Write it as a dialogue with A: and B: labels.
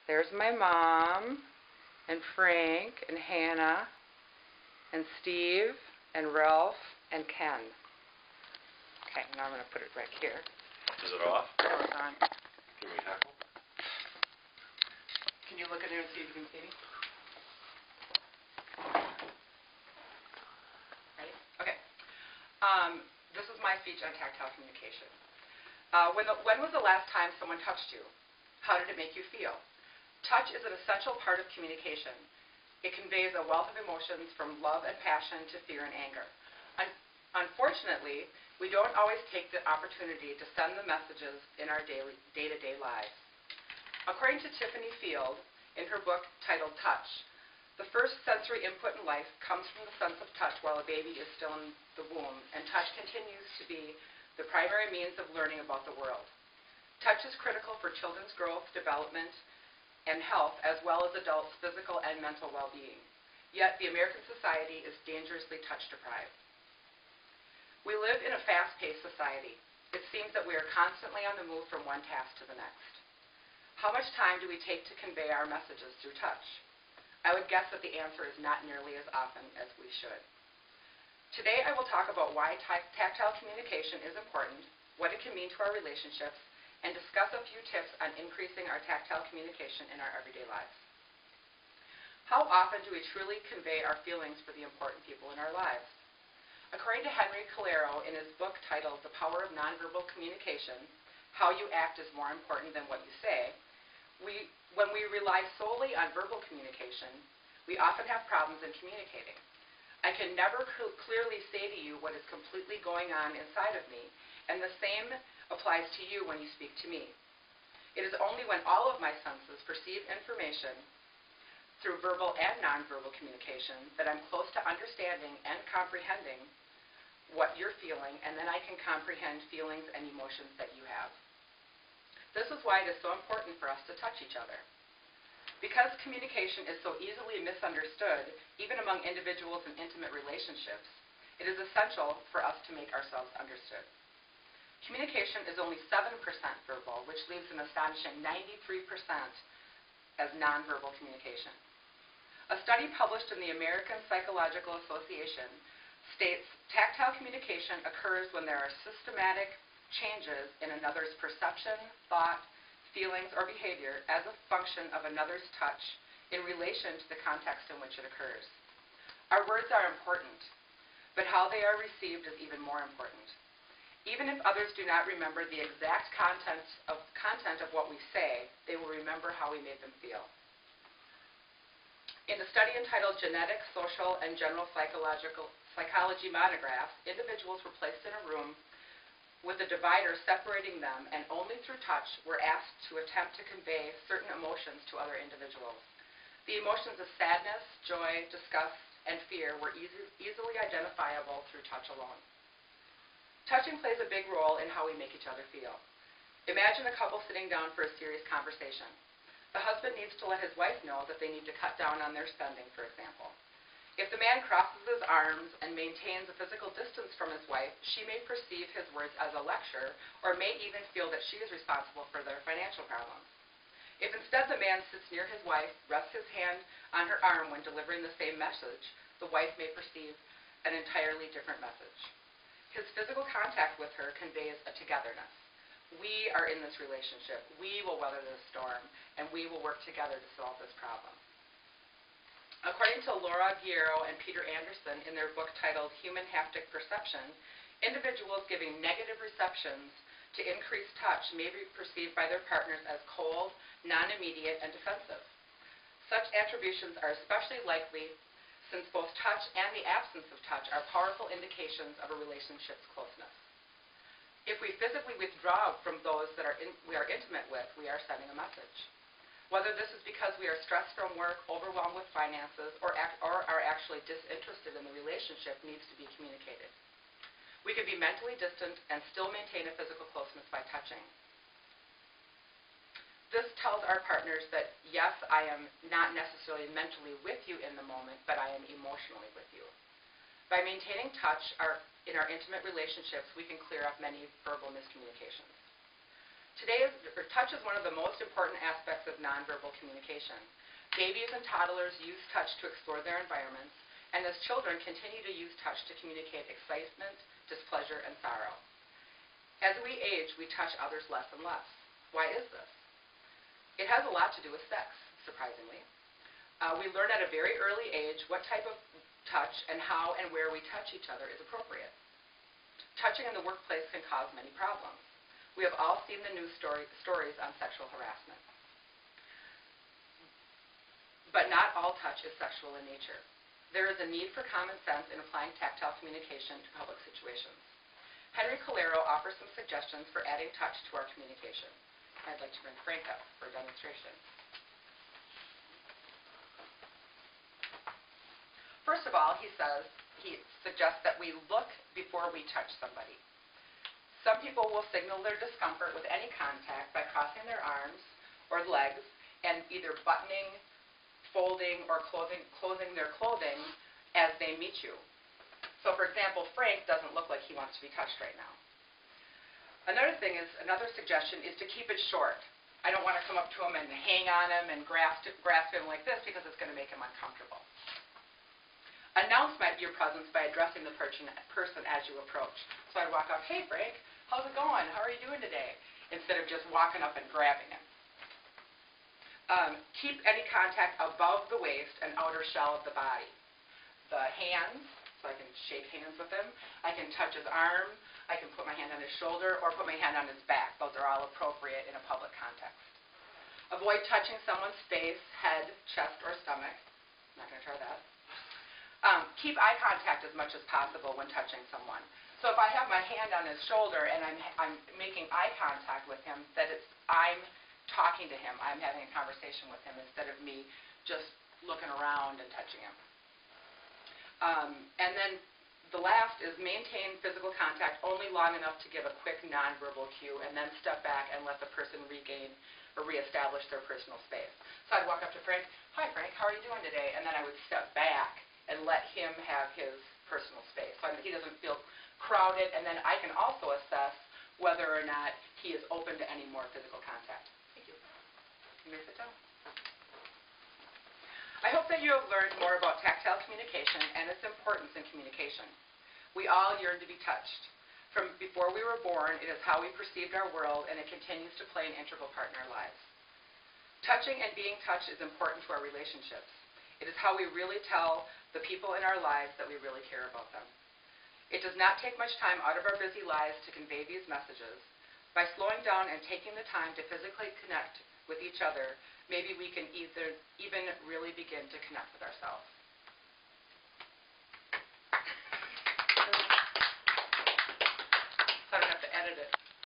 A: There's my mom, and Frank, and Hannah, and Steve, and Ralph, and Ken. Okay, now I'm going to put it right here.
B: Is it off?
A: No, it's on.
B: Can we heckle?
A: Can you look at there and see if you can see me? Ready? Okay. This is my speech on tactile communication. When was the last time someone touched you? How did it make you feel? Touch is an essential part of communication. It conveys a wealth of emotions from love and passion to fear and anger. Unfortunately, we don't always take the opportunity to send the messages in our day-to-day lives. According to Tiffany Field, in her book titled Touch, the first sensory input in life comes from the sense of touch while a baby is still in the womb, and touch continues to be the primary means of learning about the world. Touch is critical for children's growth, development, and health, as well as adults' physical and mental well-being. Yet, the American society is dangerously touch-deprived. We live in a fast-paced society. It seems that we are constantly on the move from one task to the next. How much time do we take to convey our messages through touch? I would guess that the answer is not nearly as often as we should. Today, I will talk about why tactile communication is important, what it can mean to our relationships, and discuss a few tips on increasing our tactile communication in our everyday lives. How often do we truly convey our feelings for the important people in our lives? According to Henry Calero in his book titled The Power of Nonverbal Communication, How You Act is More Important Than What You Say, when we rely solely on verbal communication, we often have problems in communicating. I can never clearly say to you what is completely going on inside of me, and the same applies to you when you speak to me. It is only when all of my senses perceive information through verbal and nonverbal communication that I'm close to understanding and comprehending what you're feeling, and then I can comprehend feelings and emotions that you have. This is why it is so important for us to touch each other. Because communication is so easily misunderstood, even among individuals in intimate relationships, it is essential for us to make ourselves understood. Communication is only 7% verbal, which leaves an astonishing 93% as nonverbal communication. A study published in the American Psychological Association states tactile communication occurs when there are systematic changes in another's perception, thought, feelings, or behavior as a function of another's touch in relation to the context in which it occurs. Our words are important, but how they are received is even more important. Even if others do not remember the exact content of what we say, they will remember how we made them feel. In a study entitled Genetic, Social, and General Psychology Monographs, individuals were placed in a room with a divider separating them, and only through touch were asked to attempt to convey certain emotions to other individuals. The emotions of sadness, joy, disgust, and fear were easily identifiable through touch alone. Touching plays a big role in how we make each other feel. Imagine a couple sitting down for a serious conversation. The husband needs to let his wife know that they need to cut down on their spending, for example. If the man crosses his arms and maintains a physical distance from his wife, she may perceive his words as a lecture, or may even feel that she is responsible for their financial problems. If instead the man sits near his wife, rests his hand on her arm when delivering the same message, the wife may perceive an entirely different message. His physical contact with her conveys a togetherness. We are in this relationship. We will weather this storm, and we will work together to solve this problem. According to Laura Guerrero and Peter Anderson in their book titled Human Haptic Perception, individuals giving negative receptions to increased touch may be perceived by their partners as cold, non-immediate, and defensive. Such attributions are especially likely since both touch and the absence of touch are powerful indications of a relationship's closeness. If we physically withdraw from those that we are intimate with, we are sending a message. Whether this is because we are stressed from work, overwhelmed with finances, or are actually disinterested in the relationship needs to be communicated. We can be mentally distant and still maintain a physical closeness by touching. This tells our partners that, yes, I am not necessarily mentally with you in the moment, but I am emotionally with you. By maintaining touch in our intimate relationships, we can clear up many verbal miscommunications. Touch is one of the most important aspects of nonverbal communication. Babies and toddlers use touch to explore their environments, and as children continue to use touch to communicate excitement, displeasure, and sorrow. As we age, we touch others less and less. Why is this? It has a lot to do with sex, surprisingly. We learn at a very early age what type of touch and how and where we touch each other is appropriate. Touching in the workplace can cause many problems. We have all seen the news stories on sexual harassment. But not all touch is sexual in nature. There is a need for common sense in applying tactile communication to public situations. Henry Calero offers some suggestions for adding touch to our communication. I'd like to bring Frank up for a demonstration. First of all, he suggests that we look before we touch somebody. Some people will signal their discomfort with any contact by crossing their arms or legs and either buttoning, folding, or closing their clothing as they meet you. So, for example, Frank doesn't look like he wants to be touched right now. Another suggestion is to keep it short. I don't want to come up to him and hang on him and grasp him like this because it's going to make him uncomfortable. Announce your presence by addressing the person as you approach. So I walk up, "Hey Frank, how's it going? How are you doing today?" Instead of just walking up and grabbing him. Keep any contact above the waist and outer shell of the body. The hands, so I can shake hands with him. I can touch his arm. I can put my hand on his shoulder or put my hand on his back. Those are all appropriate in a public context. Avoid touching someone's face, head, chest, or stomach. I'm not going to try that. Keep eye contact as much as possible when touching someone. So if I have my hand on his shoulder and I'm making eye contact with him, I'm talking to him. I'm having a conversation with him instead of me just looking around and touching him. And then the last is maintain physical contact only long enough to give a quick nonverbal cue and then step back and let the person regain or reestablish their personal space. So I'd walk up to Frank, "Hi Frank, how are you doing today?" And then I would step back and let him have his personal space so he doesn't feel crowded, and then I can also assess whether or not he is open to any more physical contact. Thank you. You may sit down. I hope that you have learned more about tactile communication and its importance in communication. We all yearn to be touched. From before we were born, it is how we perceived our world, and it continues to play an integral part in our lives. Touching and being touched is important to our relationships. It is how we really tell the people in our lives that we really care about them. It does not take much time out of our busy lives to convey these messages. By slowing down and taking the time to physically connect with each other, maybe we can even really begin to connect with ourselves.